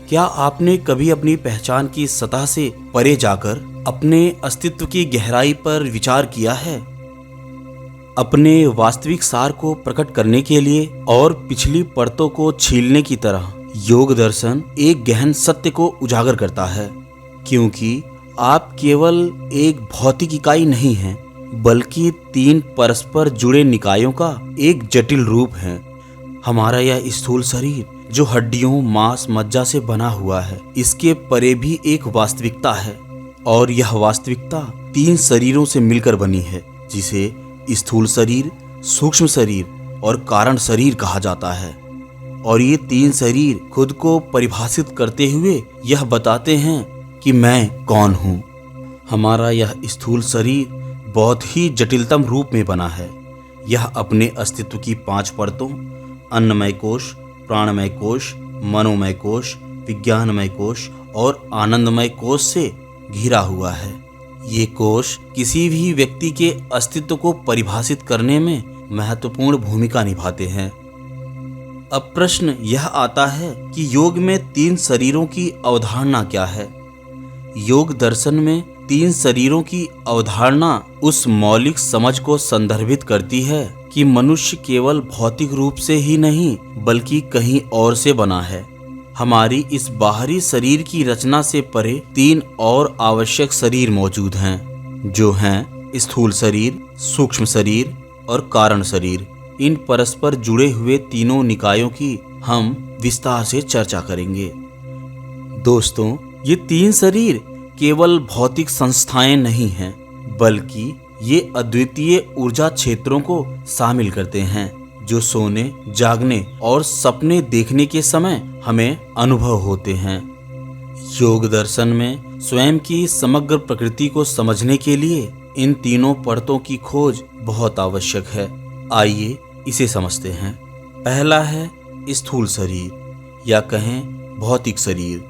क्या आपने कभी अपनी पहचान की सतह से परे जाकर अपने अस्तित्व की गहराई पर विचार किया है? अपने वास्तविक सार को प्रकट करने के लिए और पिछली परतों को छीलने की तरह योग दर्शन एक गहन सत्य को उजागर करता है, क्योंकि आप केवल एक भौतिक इकाई नहीं हैं, बल्कि 3 परस्पर जुड़े निकायों का एक जटिल रूप है। हमारा यह स्थूल शरीर जो हड्डियों, मांस, मज्जा से बना हुआ है, इसके परे भी एक वास्तविकता है, और यह वास्तविकता 3 शरीरों से मिलकर बनी है, जिसे स्थूल शरीर, सूक्ष्म शरीर और कारण शरीर कहा जाता है। और ये 3 शरीर खुद को परिभाषित करते हुए यह बताते हैं कि मैं कौन हूँ। हमारा यह स्थूल शरीर बहुत ही जटिलतम रूप में बना है। यह अपने अस्तित्व की 5 परतों अन्नमय कोश, प्राणमय कोश, मनोमय कोश, विज्ञानमय कोश और आनंदमय कोश से घिरा हुआ है। ये कोश किसी भी व्यक्ति के अस्तित्व को परिभाषित करने में महत्वपूर्ण भूमिका निभाते हैं। अब प्रश्न यह आता है कि योग में 3 शरीरों की अवधारणा क्या है? योग दर्शन में 3 शरीरों की अवधारणा उस मौलिक समझ को संदर्भित करती है कि मनुष्य केवल भौतिक रूप से ही नहीं बल्कि कहीं और से बना है। हमारी इस बाहरी शरीर की रचना से परे 3 और आवश्यक शरीर मौजूद हैं, जो हैं स्थूल शरीर, सूक्ष्म शरीर और कारण शरीर। इन परस्पर जुड़े हुए तीनों निकायों की हम विस्तार से चर्चा करेंगे। दोस्तों, ये 3 शरीर केवल भौतिक संस्थाएं नहीं हैं, बल्कि ये अद्वितीय ऊर्जा क्षेत्रों को शामिल करते हैं, जो सोने, जागने और सपने देखने के समय हमें अनुभव होते हैं। योग दर्शन में स्वयं की समग्र प्रकृति को समझने के लिए इन तीनों परतों की खोज बहुत आवश्यक है। आइए इसे समझते हैं। पहला है स्थूल शरीर या कहें भौतिक शरीर।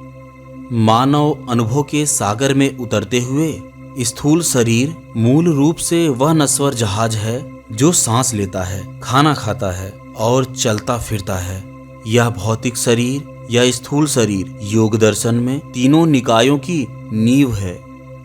मानव अनुभव के सागर में उतरते हुए स्थूल शरीर मूल रूप से वह नश्वर जहाज है जो सांस लेता है, खाना खाता है और चलता फिरता है। यह भौतिक शरीर या स्थूल शरीर योग दर्शन में तीनों निकायों की नींव है,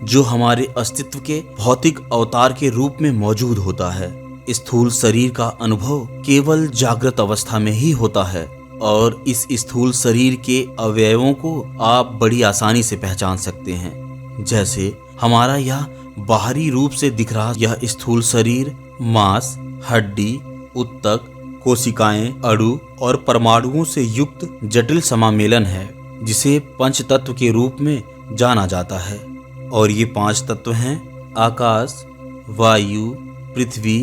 जो हमारे अस्तित्व के भौतिक अवतार के रूप में मौजूद होता है। स्थूल शरीर का अनुभव केवल जागृत अवस्था में ही होता है, और इस स्थूल शरीर के अवयवों को आप बड़ी आसानी से पहचान सकते हैं। जैसे हमारा यह बाहरी रूप से दिख रहा यह स्थूल शरीर मांस, हड्डी, उत्तक, कोशिकाएं, अणु और परमाणुओं से युक्त जटिल समामेलन है, जिसे पंच तत्व के रूप में जाना जाता है। और ये 5 तत्व हैं आकाश, वायु, पृथ्वी,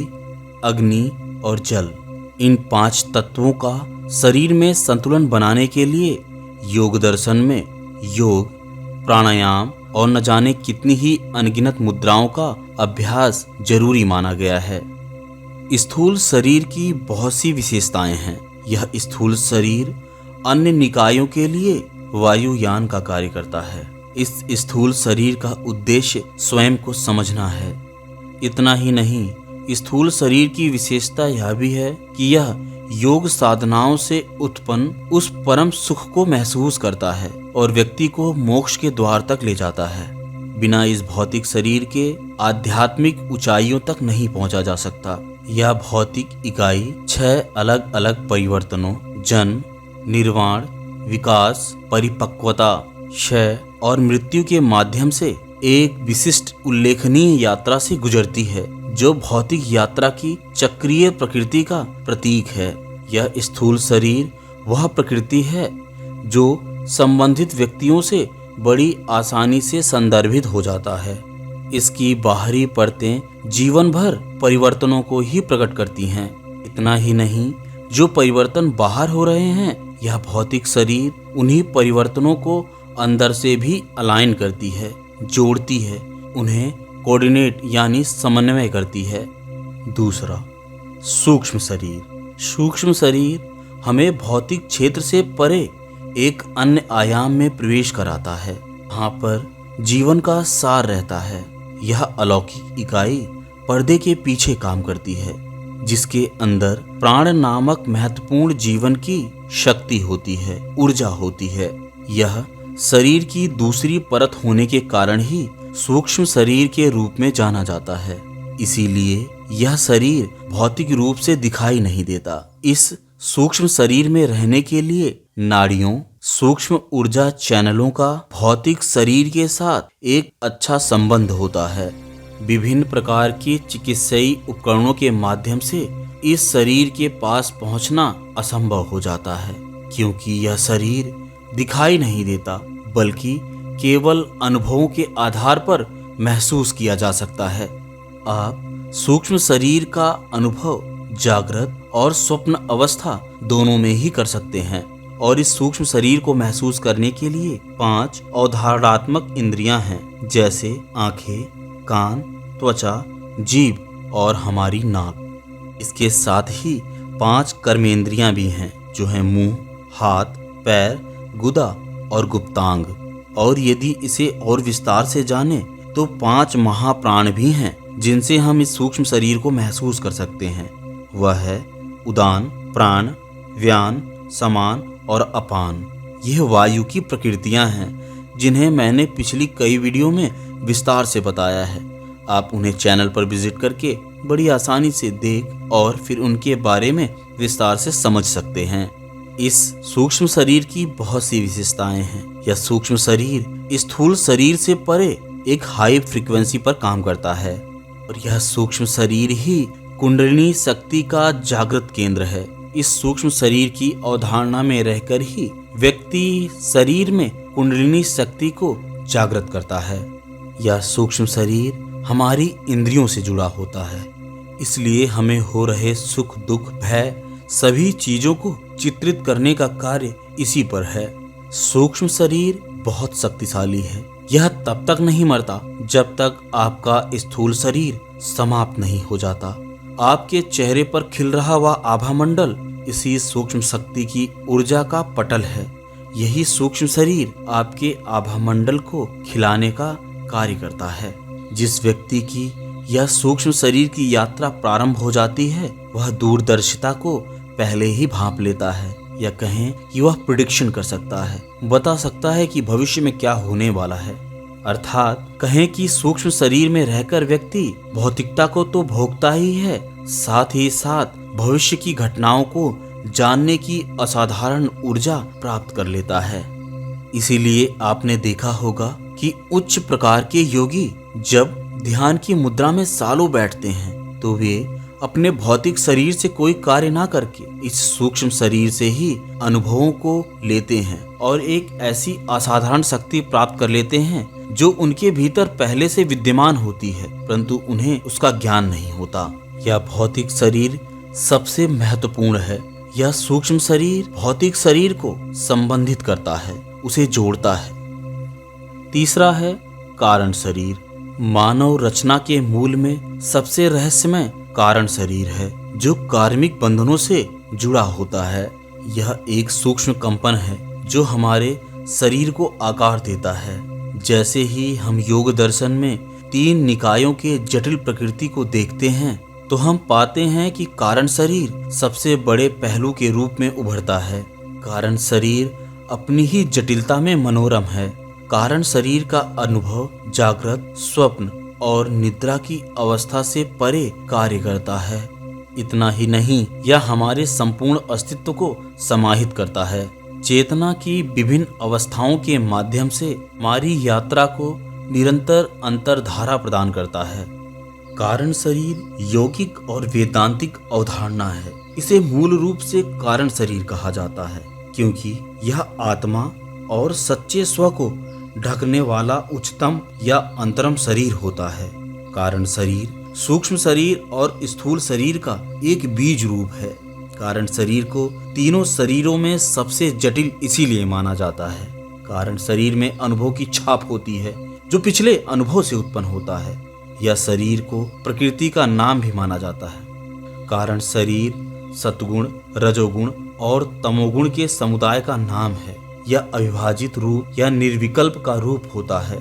अग्नि और जल। इन 5 तत्वों का शरीर में संतुलन बनाने के लिए योग दर्शन में योग, प्राणायाम और न जाने कितनी ही अनगिनत मुद्राओं का अभ्यास जरूरी माना गया है। स्थूल शरीर की बहुत सी विशेषताएं हैं। यह स्थूल शरीर अन्य निकायों के लिए वायुयान का कार्य करता है। इस स्थूल शरीर का उद्देश्य स्वयं को समझना है। इतना ही नहीं, स्थूल शरीर की विशेषता यह भी है कि यह योग साधनाओं से उत्पन्न उस परम सुख को महसूस करता है और व्यक्ति को मोक्ष के द्वार तक ले जाता है। बिना इस भौतिक शरीर के आध्यात्मिक ऊंचाइयों तक नहीं पहुंचा जा सकता। यह भौतिक इकाई 6 अलग अलग परिवर्तनों जन्म, निर्वाण, विकास, परिपक्वता, क्षय और मृत्यु के माध्यम से एक विशिष्ट उल्लेखनीय यात्रा से गुजरती है, जो भौतिक यात्रा की चक्रीय प्रकृति का प्रतीक है। यह स्थूल शरीर वह प्रकृति है जो संबंधित व्यक्तियों से बड़ी आसानी से संदर्भित हो जाता है। इसकी बाहरी परतें जीवन भर परिवर्तनों को ही प्रकट करती हैं। इतना ही नहीं, जो परिवर्तन बाहर हो रहे हैं, यह भौतिक शरीर उन्हीं परिवर्तनों को अंदर से भी अलाइन करती है, जोड़ती है, उन्हें कोऑर्डिनेट यानी समन्वय करती है। दूसरा, सूक्ष्म शरीर। सूक्ष्म शरीर हमें भौतिक क्षेत्र से परे एक अन्य आयाम में प्रवेश कराता है। यहाँ पर जीवन का सार रहता है। यह अलौकिक इकाई पर्दे के पीछे काम करती है, जिसके अंदर प्राण नामक महत्वपूर्ण जीवन की शक्ति होती है, ऊर्जा होती है। यह शरीर की दूसरी परत होने के कारण ही सूक्ष्म शरीर के रूप में जाना जाता है। इसीलिए यह शरीर भौतिक रूप से दिखाई नहीं देता। इस सूक्ष्म शरीर में रहने के लिए नाड़ियों, सूक्ष्म ऊर्जा चैनलों का भौतिक शरीर के साथ एक अच्छा संबंध होता है। विभिन्न प्रकार के चिकित्सीय उपकरणों के माध्यम से इस शरीर के पास पहुंचना असंभव हो जाता है, क्योंकि यह शरीर दिखाई नहीं देता, बल्कि केवल अनुभवों के आधार पर महसूस किया जा सकता है। आप सूक्ष्म शरीर का अनुभव जागृत और स्वप्न अवस्था दोनों में ही कर सकते हैं, और इस सूक्ष्म शरीर को महसूस करने के लिए 5 अवधारणात्मक इंद्रियां हैं, जैसे आंखें, कान, त्वचा, जीभ और हमारी नाक। इसके साथ ही 5 कर्मेंद्रियां भी हैं, जो हैं मुंह, हाथ, पैर, गुदा और गुप्तांग। और यदि इसे और विस्तार से जाने तो 5 महाप्राण भी हैं, जिनसे हम इस सूक्ष्म शरीर को महसूस कर सकते हैं। वह है उदान प्राण, व्यान, समान और अपान। यह वायु की प्रकृतियां हैं, जिन्हें मैंने पिछली कई वीडियो में विस्तार से बताया है। आप उन्हें चैनल पर विजिट करके बड़ी आसानी से देख और फिर उनके बारे में विस्तार से समझ सकते हैं। इस सूक्ष्म शरीर की बहुत सी विशेषताएं हैं। यह सूक्ष्म शरीर स्थूल शरीर से परे एक हाई फ्रीक्वेंसी पर काम करता है, और यह सूक्ष्म शरीर ही कुंडलिनी शक्ति का जागृत केंद्र है। इस सूक्ष्म शरीर की अवधारणा में रहकर ही व्यक्ति शरीर में कुंडलिनी शक्ति को जागृत करता है। यह सूक्ष्म शरीर हमारी इंद्रियों से जुड़ा होता है, इसलिए हमें हो रहे सुख, दुख, भय सभी चीजों को चित्रित करने का कार्य इसी पर है। सूक्ष्म शरीर बहुत शक्तिशाली है। यह तब तक नहीं मरता जब तक आपका स्थूल शरीर समाप्त नहीं हो जाता। आपके चेहरे पर खिल रहा वह आभा मंडल इसी सूक्ष्म शक्ति की ऊर्जा का पटल है। यही सूक्ष्म शरीर आपके आभा मंडल को खिलाने का कार्य करता है। जिस व्यक्ति की यह सूक्ष्म शरीर की यात्रा प्रारंभ हो जाती है, वह दूरदर्शिता को पहले ही भांप लेता है, या कहें कि वह प्रिडिक्शन कर सकता है, बता सकता है कि भविष्य में क्या होने वाला है। अर्थात कहें कि सूक्ष्म शरीर में रहकर व्यक्ति भौतिकता को तो भोगता ही है, साथ ही साथ भविष्य की घटनाओं को जानने की असाधारण ऊर्जा प्राप्त कर लेता है। इसीलिए आपने देखा होगा कि उच्च प्रकार के योगी जब ध्यान की मुद्रा में सालों बैठते हैं, तो वे अपने भौतिक शरीर से कोई कार्य ना करके इस सूक्ष्म शरीर से ही अनुभवों को लेते हैं और एक ऐसी असाधारण शक्ति प्राप्त कर लेते हैं जो उनके भीतर पहले से विद्यमान होती है, परंतु उन्हें उसका ज्ञान नहीं होता। यह भौतिक शरीर सबसे महत्वपूर्ण है। यह सूक्ष्म शरीर भौतिक शरीर को संबंधित करता है, उसे जोड़ता है। तीसरा है कारण शरीर। मानव रचना के मूल में सबसे रहस्यमय कारण शरीर है, जो कार्मिक बंधनों से जुड़ा होता है। यह एक सूक्ष्म कंपन है जो हमारे शरीर को आकार देता है। जैसे ही हम योग दर्शन में 3 निकायों के जटिल प्रकृति को देखते हैं, तो हम पाते हैं कि कारण शरीर सबसे बड़े पहलू के रूप में उभरता है। कारण शरीर अपनी ही जटिलता में मनोरम है। कारण शरीर का अनुभव जागृत, स्वप्न और निद्रा की अवस्था से परे कार्य करता है। इतना ही नहीं, यह हमारे संपूर्ण अस्तित्व को समाहित करता है। चेतना की विभिन्न अवस्थाओं के माध्यम से हमारी यात्रा को निरंतर अंतर्धारा प्रदान करता है। कारण शरीर यौगिक और वेदांतिक अवधारणा है। इसे मूल रूप से कारण शरीर कहा जाता है, क्योंकि यह आत्मा और सच्चे स्व को ढकने वाला उच्चतम या अंतरम शरीर होता है। कारण शरीर सूक्ष्म शरीर और स्थूल शरीर का एक बीज रूप है। कारण शरीर को तीनों शरीरों में सबसे जटिल इसीलिए माना जाता है। कारण शरीर में अनुभव की छाप होती है, जो पिछले अनुभव से उत्पन्न होता है। यह शरीर को प्रकृति का नाम भी माना जाता है। कारण शरीर सतगुण, रजोगुण और तमोगुण के समुदाय का नाम है। यह अविभाजित रूप या निर्विकल्प का रूप होता है।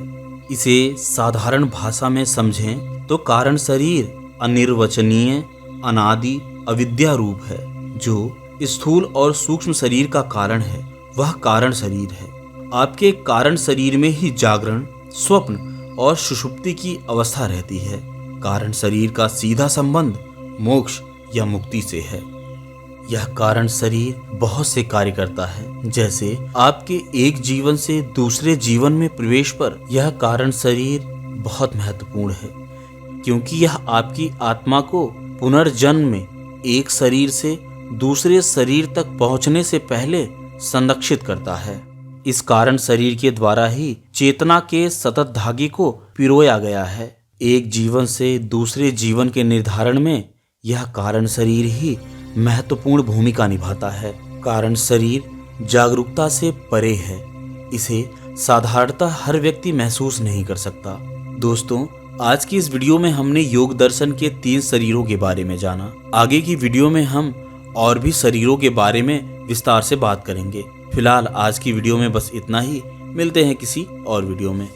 इसे साधारण भाषा में समझें तो कारण शरीर अनिर्वचनीय, अनादि अविद्या रूप है। जो स्थूल और सूक्ष्म शरीर का कारण है वह कारण शरीर है। आपके कारण शरीर में ही जागरण, स्वप्न और सुषुप्ति की अवस्था रहती है। कारण शरीर का सीधा संबंध मोक्ष या मुक्ति से है। यह कारण शरीर बहुत से कार्य करता है। जैसे आपके एक जीवन से दूसरे जीवन में प्रवेश पर यह कारण शरीर बहुत महत्वपूर्ण है, क्योंकि यह आपकी आत्मा को पुनर्जन्म में एक शरीर से दूसरे शरीर तक पहुंचने से पहले संरक्षित करता है। इस कारण शरीर के द्वारा ही चेतना के सतत धागे को पिरोया गया है। एक जीवन से दूसरे जीवन के निर्धारण में यह कारण शरीर ही महत्वपूर्ण भूमिका निभाता है। कारण शरीर जागरूकता से परे है। इसे साधारणतः हर व्यक्ति महसूस नहीं कर सकता। दोस्तों, आज की इस वीडियो में हमने योग दर्शन के 3 शरीरों के बारे में जाना। आगे की वीडियो में हम और भी शरीरों के बारे में विस्तार से बात करेंगे। फिलहाल आज की वीडियो में बस इतना ही। मिलते हैं किसी और वीडियो में।